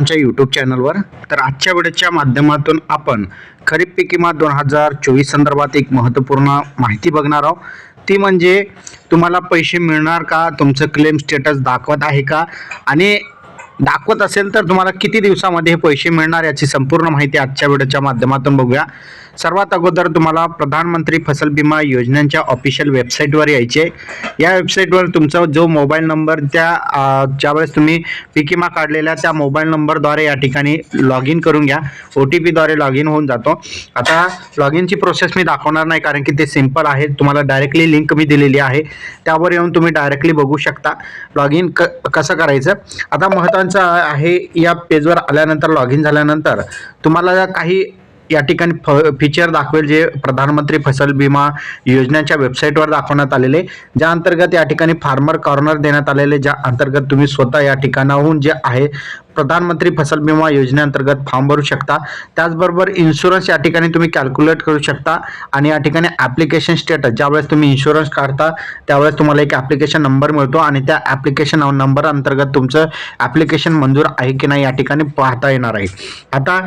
आमच्या यूट्यूब चॅनलवर. तर आजच्या व्हिडिओच्या माध्यमातून आपण खरीप पीक विमा 2024 संदर्भात एक महत्त्वपूर्ण माहिती बघणार आहोत. ती म्हणजे तुम्हाला पैसे मिळणार का, तुमचं क्लेम स्टेटस दाखवत आहे का, आणि दाखवत असेल तर तुम्हाला किती दिवसामध्ये हे पैसे मिळणार याची संपूर्ण माहिती आजच्या व्हिडिओच्या माध्यमातून बघूया. सर्वात अगोदर तुम्हाला प्रधानमंत्री फसल विमा योजनेच्या ऑफिशियल वेबसाईटवर यायचे. या वेबसाईटवर तुमचा जो मोबाईल नंबर ज्यावेळेस तुम्ही पीक विमा काढलेल्या त्या मोबाईल नंबरद्वारे या ठिकाणी लॉग इन करून घ्या. OTP द्वारे लॉग इन होऊन जातो. आता लॉग इनची प्रोसेस मी दाखवणार नाही कारण की ते सिंपल आहे. तुम्हाला डायरेक्टली लिंक मी दिलेली आहे, त्यावर येऊन तुम्ही डायरेक्टली बघू शकता लॉग इन कसं करायचं. आता महत्त्वाचं आहे, या पेजवर आल्यानंतर लॉग इन झाल्यानंतर तुम्हाला काही या ठिकाणी फीचर दाखवेल जे प्रधानमंत्री फसल विमा योजनेच्या वेबसाईटवर दाखवण्यात आलेले, ज्या अंतर्गत या ठिकाणी फार्मर कॉर्नर देण्यात आलेले, ज्या अंतर्गत तुम्ही स्वतः या ठिकाणाहून जे आहे प्रधानमंत्री फसल विमा योजनेअंतर्गत फॉर्म भरू शकता. त्याचबरोबर इन्शुरन्स या ठिकाणी तुम्ही कॅल्क्युलेट करू शकता. आणि या ठिकाणी ॲप्लिकेशन स्टेटस, ज्यावेळेस तुम्ही इन्शुरन्स काढता त्यावेळेस तुम्हाला एक ॲप्लिकेशन नंबर मिळतो आणि त्या ॲप्लिकेशन नंबर अंतर्गत तुमचं ॲप्लिकेशन मंजूर आहे की नाही या ठिकाणी पाहता येणार आहे. आता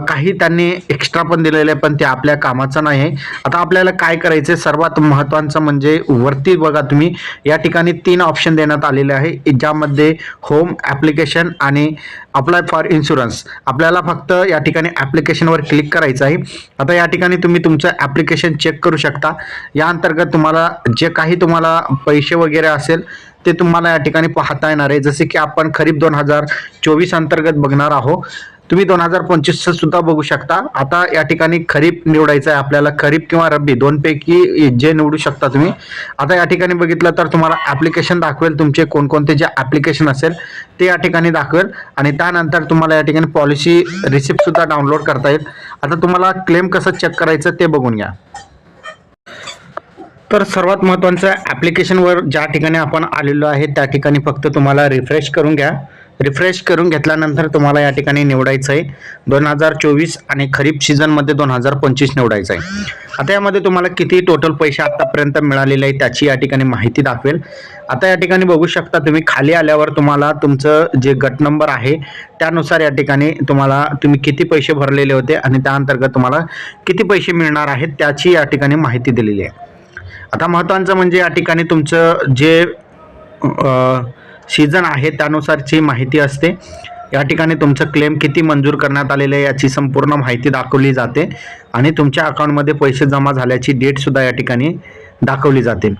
काही त्यांनी एक्स्ट्रा पण दिलेलं आहे, पण ते आपल्या कामाचं नाही आहे. आता आपल्याला काय करायचं, सर्वात महत्त्वाचं म्हणजे वरती बघा तुम्ही, या ठिकाणी 3 ऑप्शन देण्यात आलेले आहे, ज्यामध्ये होम, ॲप्लिकेशन आणि अप्लाय फॉर इन्शुरन्स. आपल्याला फक्त या ठिकाणी ॲप्लिकेशनवर क्लिक करायचं आहे. आता या ठिकाणी तुम्ही तुमचं ॲप्लिकेशन चेक करू शकता. या अंतर्गत तुम्हाला जे काही तुम्हाला पैसे वगैरे असेल ते तुम्हाला या ठिकाणी पाहता येणार आहे. जसे की आपण खरीप 2024 अंतर्गत बघणार आहोत. तुम्ही 2025 सुद्धा बघू शकता. आता या ठिकाणी खरीप निवडायचं आहे आपल्याला, खरीप किंवा रब्बी दोनपैकी जे निवडू शकता तुम्ही. आता या ठिकाणी बघितलं तर तुम्हाला ॲप्लिकेशन दाखवेल, तुमचे कोणकोणते जे ॲप्लिकेशन असेल ते या ठिकाणी दाखवेल. आणि त्यानंतर तुम्हाला या ठिकाणी पॉलिसी रिसिप्ट सुद्धा डाउनलोड करता येईल. आता तुम्हाला क्लेम कसं चेक करायचं ते बघून घ्या. तर सर्वात महत्त्वाचं ॲप्लिकेशनवर ज्या ठिकाणी आपण आलेलो आहे त्या ठिकाणी फक्त तुम्हाला रिफ्रेश करून घ्या. रिफ्रेश करून घेतल्यानंतर तुम्हाला या ठिकाणी निवडायचं आहे 2024 आणि खरीप सीझनमध्ये 2025 निवडायचं आहे. आता यामध्ये तुम्हाला किती टोटल पैसे आतापर्यंत मिळालेले आहे त्याची या ठिकाणी माहिती दाखवेल. आता या ठिकाणी बघू शकता तुम्ही, खाली आल्यावर तुम्हाला तुमचं जे गट नंबर आहे त्यानुसार या ठिकाणी तुम्ही किती पैसे भरलेले होते आणि त्या अंतर्गत तुम्हाला किती पैसे मिळणार आहेत त्याची या ठिकाणी माहिती दिलेली आहे. आता महत्त्वाचं म्हणजे या ठिकाणी तुमचं जे सीझन आहे त्यानुसारची माहिती असते. या ठिकाणी तुमचं क्लेम किती मंजूर करण्यात आलेले आहे याची संपूर्ण माहिती दाखवली जाते आणि तुमच्या अकाउंटमध्ये पैसे जमा झाल्याची डेटसुद्धा या ठिकाणी दाखवली जाते.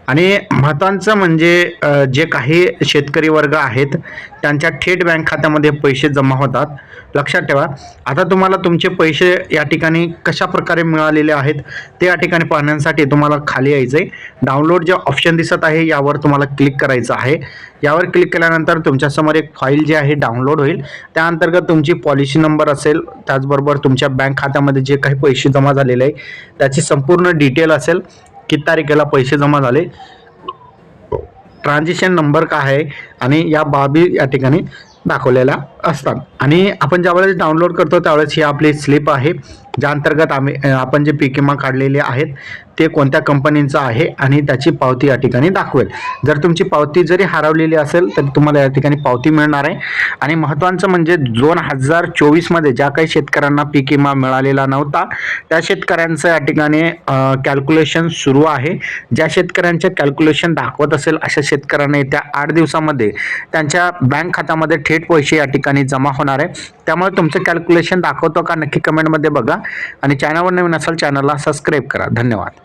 आणि महत्त्वाचं म्हणजे जे काही शेतकरी वर्ग आहेत त्यांच्या थेट बँक खात्यामध्ये पैसे जमा होतात. लक्षात ठेवा. आता तुम्हाला तुमचे पैसे या ठिकाणी कशा प्रकारे मिळालेले आहेत ते या ठिकाणी पाहण्यासाठी तुम्हाला खाली यायचं आहे. डाउनलोड जे ऑप्शन दिसत आहे यावर तुम्हाला क्लिक करायचं आहे. यावर क्लिक केल्यानंतर तुमच्यासमोर एक फाईल जी आहे डाउनलोड होईल. त्या अंतर्गत तुमची पॉलिसी नंबर असेल, त्याचबरोबर तुमच्या बँक खात्यामध्ये जे काही पैसे जमा झालेले आहे त्याची संपूर्ण डिटेल असेल, किती तारखेला पैसे जमा झाले, ट्रान्झॅक्शन नंबर काय आहे, आणि या बाबी या ठिकाणी दाखवलेल्या असतात. आणि आपण ज्यावेळेस डाउनलोड करतो त्यावेळेस ही आपली स्लिप आहे, ज्या अंतर्गत आपण जे पीक विमा काढलेले आहेत ते कोणत्या कंपनीचं आहे आणि त्याची पावती या ठिकाणी दाखवेल. जर तुमची पावती जरी हरवलेली असेल तरी तुम्हाला या ठिकाणी पावती मिळणार आहे. आणि महत्त्वाचं म्हणजे 2024 मध्ये ज्या काही शेतकऱ्यांना पीक विमा मिळालेला नव्हता त्या शेतकऱ्यांचं या ठिकाणी कॅल्क्युलेशन सुरू आहे. ज्या शेतकऱ्यांचे कॅल्क्युलेशन दाखवत असेल अशा शेतकऱ्यांना येत्या 8 दिवसामध्ये त्यांच्या बँक खात्यामध्ये थेट पैसे या ठिकाणी जमा होणार आहे. त्यामुळे तुमचं कॅल्क्युलेशन दाखवतो का नक्की कमेंटमध्ये बघा. आणि चॅनलवर नवीन असाल चॅनलला सबस्क्राईब करा. धन्यवाद.